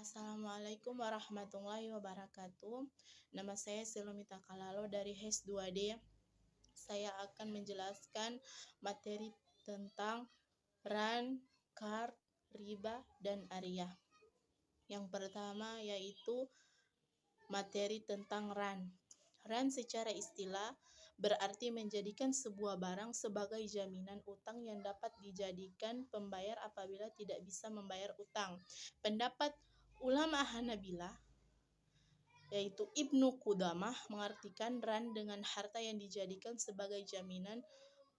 Assalamualaikum warahmatullahi wabarakatuh. Nama saya Silomita Kalalo dari HES 2D. Saya akan menjelaskan materi tentang ran, kard, riba, dan ariyah. Yang pertama yaitu materi tentang ran. Ran secara istilah berarti menjadikan sebuah barang sebagai jaminan utang yang dapat dijadikan pembayar apabila tidak bisa membayar utang. Pendapat ulama Hanabilah yaitu Ibnu Qudamah mengartikan ran dengan harta yang dijadikan sebagai jaminan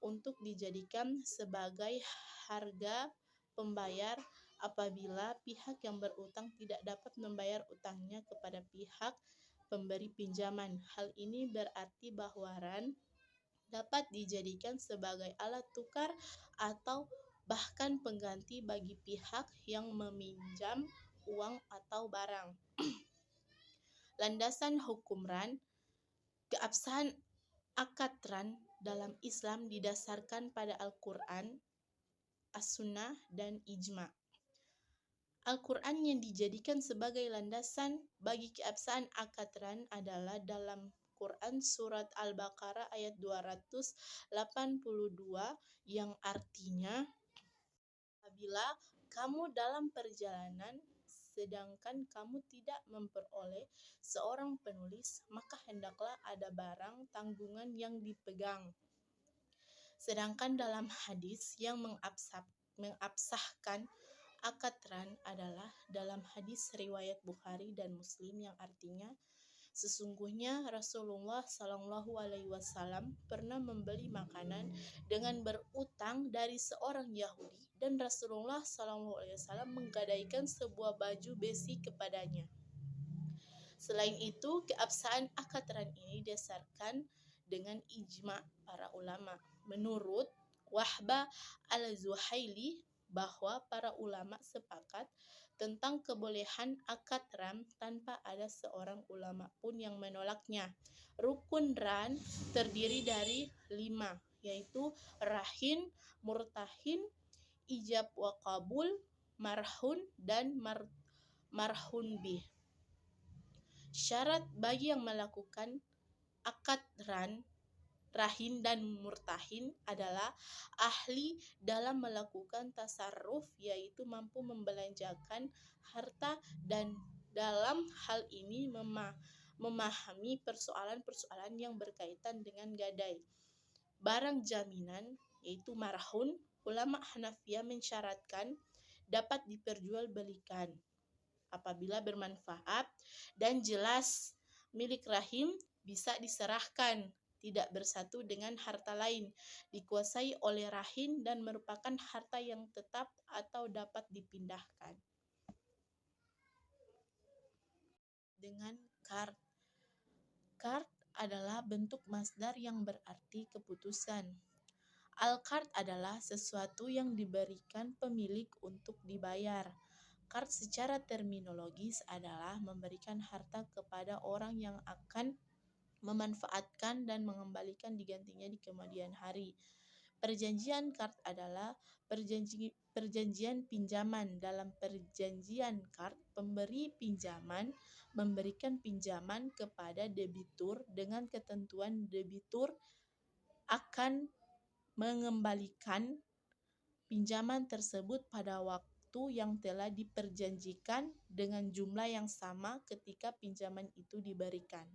untuk dijadikan sebagai harga pembayar apabila pihak yang berutang tidak dapat membayar utangnya kepada pihak pemberi pinjaman. Hal ini berarti bahwa ran dapat dijadikan sebagai alat tukar atau bahkan pengganti bagi pihak yang meminjam uang atau barang. Landasan hukum ran. Keabsahan akad ran dalam Islam didasarkan pada Al-Quran, As-Sunnah, dan Ijma'. Al-Quran yang dijadikan sebagai landasan bagi keabsahan akad ran adalah dalam Quran surat Al-Baqarah ayat 282 yang artinya, apabila kamu dalam perjalanan sedangkan kamu tidak memperoleh seorang penulis, maka hendaklah ada barang tanggungan yang dipegang. Sedangkan dalam hadis yang mengabsahkan akad ran adalah dalam hadis riwayat Bukhari dan Muslim yang artinya, sesungguhnya Rasulullah SAW pernah membeli makanan dengan berutang dari seorang Yahudi dan Rasulullah SAW menggadaikan sebuah baju besi kepadanya. Selain itu, keabsahan akad ran ini didasarkan dengan ijma' para ulama. Menurut Wahbah al-Zuhaili bahwa para ulama sepakat tentang kebolehan akad ran tanpa ada seorang ulama pun yang menolaknya. Rukun ran terdiri dari 5, yaitu rahin, murtahin, ijab wa qabul, marhun, dan marhun bih. Syarat bagi yang melakukan akad ran, rahin, dan murtahin adalah ahli dalam melakukan tasarruf, yaitu mampu membelanjakan harta dan dalam hal ini memahami persoalan-persoalan yang berkaitan dengan gadai. Barang jaminan yaitu marhun, ulama Hanafiyah mensyaratkan dapat diperjualbelikan apabila bermanfaat dan jelas milik rahim bisa diserahkan, tidak bersatu dengan harta lain, dikuasai oleh rahin dan merupakan harta yang tetap atau dapat dipindahkan. Dengan kard. Kard adalah bentuk masdar yang berarti keputusan. Al-kard adalah sesuatu yang diberikan pemilik untuk dibayar. Kard secara terminologis adalah memberikan harta kepada orang yang akan memanfaatkan dan mengembalikan digantinya di kemudian hari. Perjanjian kard adalah perjanjian pinjaman. Dalam perjanjian kard, pemberi pinjaman memberikan pinjaman kepada debitur dengan ketentuan debitur akan mengembalikan pinjaman tersebut pada waktu yang telah diperjanjikan dengan jumlah yang sama ketika pinjaman itu diberikan.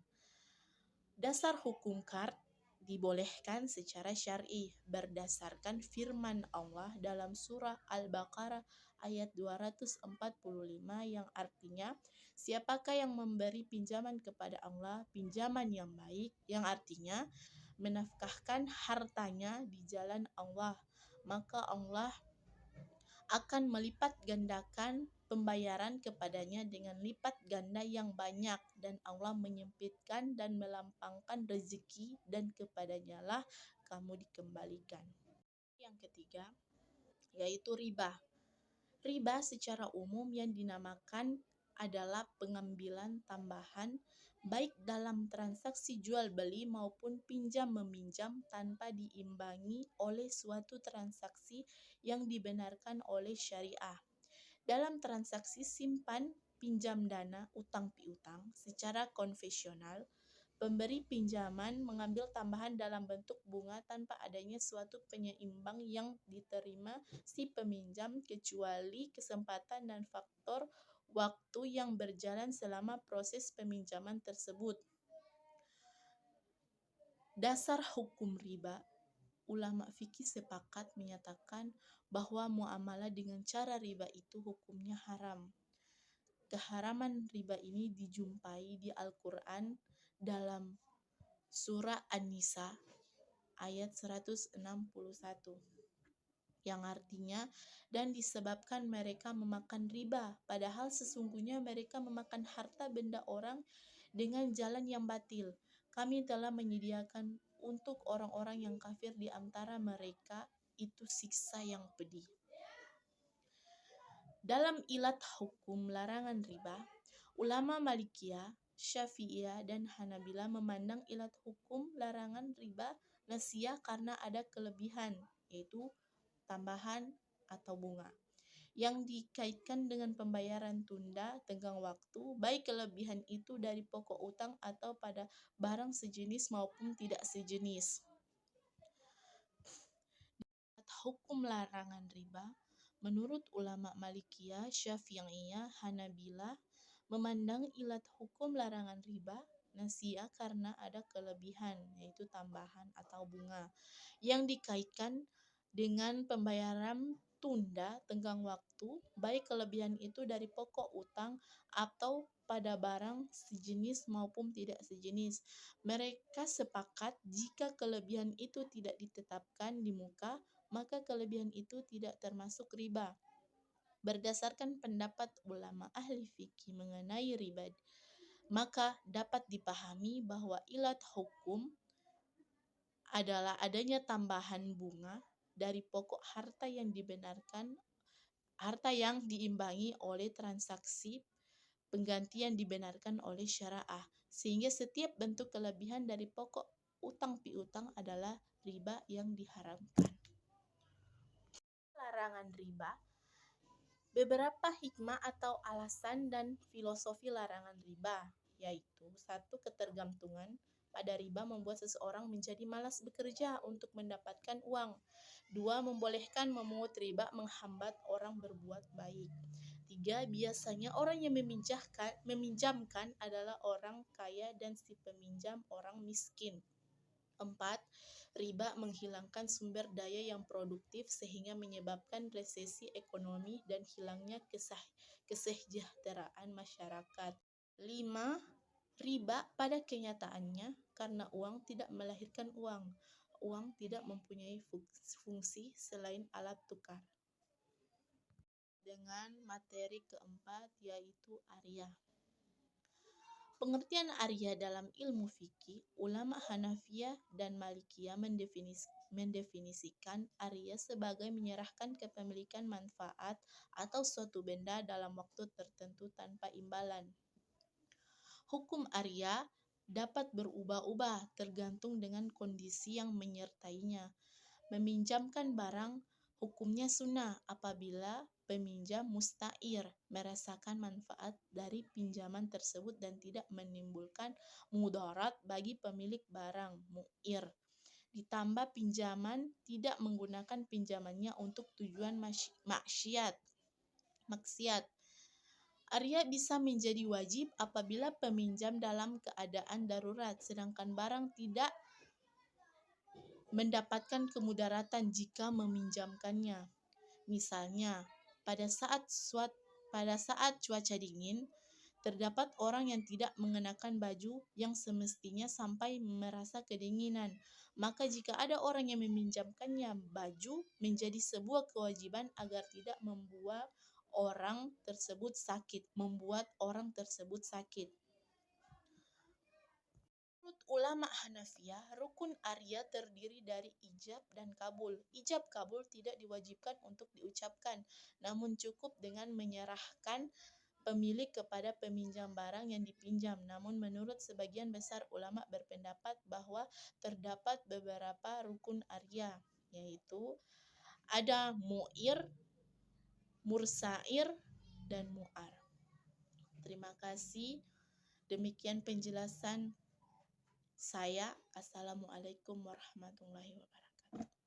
Dasar hukum kard dibolehkan secara syar'i berdasarkan firman Allah dalam surah Al-Baqarah ayat 245 yang artinya, siapakah yang memberi pinjaman kepada Allah pinjaman yang baik, yang artinya menafkahkan hartanya di jalan Allah, maka Allah akan melipat gandakan pembayaran kepadanya dengan lipat ganda yang banyak, dan Allah menyempitkan dan melampangkan rezeki, dan kepadanya lah kamu dikembalikan. Yang ketiga yaitu riba. Riba secara umum yang dinamakan adalah pengambilan tambahan baik dalam transaksi jual beli maupun pinjam meminjam tanpa diimbangi oleh suatu transaksi yang dibenarkan oleh syariah. Dalam transaksi simpan pinjam dana utang piutang secara konvensional, pemberi pinjaman mengambil tambahan dalam bentuk bunga tanpa adanya suatu penyeimbang yang diterima si peminjam kecuali kesempatan dan faktor waktu yang berjalan selama proses peminjaman tersebut. Dasar hukum riba. Ulama fikih sepakat menyatakan bahwa muamalah dengan cara riba itu hukumnya haram. Keharaman riba ini dijumpai di Al-Quran dalam surah An-Nisa ayat 161 yang artinya, dan disebabkan mereka memakan riba, padahal sesungguhnya mereka memakan harta benda orang dengan jalan yang batil. Kami telah menyediakan untuk orang-orang yang kafir di antara mereka itu siksa yang pedih. Dalam ilat hukum larangan riba, ulama Malikiyah, Syafi'iyah, dan Hanabila memandang ilat hukum larangan riba nasiyah karena ada kelebihan, yaitu tambahan atau bunga, yang dikaitkan dengan pembayaran tunda tenggang waktu, baik kelebihan itu dari pokok utang atau pada barang sejenis maupun tidak sejenis. Hukum larangan riba, menurut ulama Malikiyah, Syafi'iyah, Hanabila memandang ilat hukum larangan riba nasiyah karena ada kelebihan, yaitu tambahan atau bunga, yang dikaitkan dengan pembayaran tunda tenggang waktu, baik kelebihan itu dari pokok utang atau pada barang sejenis maupun tidak sejenis. Mereka sepakat jika kelebihan itu tidak ditetapkan di muka, maka kelebihan itu tidak termasuk riba. Berdasarkan pendapat ulama ahli fikih mengenai riba, maka dapat dipahami bahwa ilat hukum adalah adanya tambahan bunga dari pokok harta yang dibenarkan, harta yang diimbangi oleh transaksi penggantian dibenarkan oleh syariah, sehingga setiap bentuk kelebihan dari pokok utang piutang adalah riba yang diharamkan. Larangan riba. Beberapa hikmah atau alasan dan filosofi larangan riba, yaitu 1. Ketergantungan pada riba membuat seseorang menjadi malas bekerja untuk mendapatkan uang. 2. Membolehkan memungut riba menghambat orang berbuat baik. 3. Biasanya orang yang meminjamkan adalah orang kaya dan si peminjam orang miskin. 4. Riba menghilangkan sumber daya yang produktif sehingga menyebabkan resesi ekonomi dan hilangnya kesejahteraan masyarakat. 5. Riba pada kenyataannya karena uang tidak melahirkan uang. Uang tidak mempunyai fungsi selain alat tukar. Dengan materi keempat, yaitu Arya. Pengertian Arya dalam ilmu fikih, ulama Hanafiyah dan Malikiyah mendefinisikan Arya sebagai menyerahkan kepemilikan manfaat atau suatu benda dalam waktu tertentu tanpa imbalan. Hukum Arya dapat berubah-ubah tergantung dengan kondisi yang menyertainya. Meminjamkan barang hukumnya sunnah apabila peminjam musta'ir merasakan manfaat dari pinjaman tersebut dan tidak menimbulkan mudarat bagi pemilik barang mu'ir. Ditambah pinjaman tidak menggunakan pinjamannya untuk tujuan maksiat. Arya bisa menjadi wajib apabila peminjam dalam keadaan darurat, sedangkan barang tidak mendapatkan kemudaratan jika meminjamkannya. Misalnya, pada saat cuaca dingin, terdapat orang yang tidak mengenakan baju yang semestinya sampai merasa kedinginan. Maka jika ada orang yang meminjamkannya baju, menjadi sebuah kewajiban agar tidak membuat orang tersebut sakit. Menurut ulama Hanafiyah, rukun Arya terdiri dari ijab dan kabul. Ijab kabul tidak diwajibkan untuk diucapkan, namun cukup dengan menyerahkan pemilik kepada peminjam barang yang dipinjam. Namun menurut sebagian besar ulama berpendapat bahwa terdapat beberapa rukun Arya, yaitu ada mu'ir, mursair, dan mu'ar. Terima kasih. Demikian penjelasan saya. Assalamualaikum warahmatullahi wabarakatuh.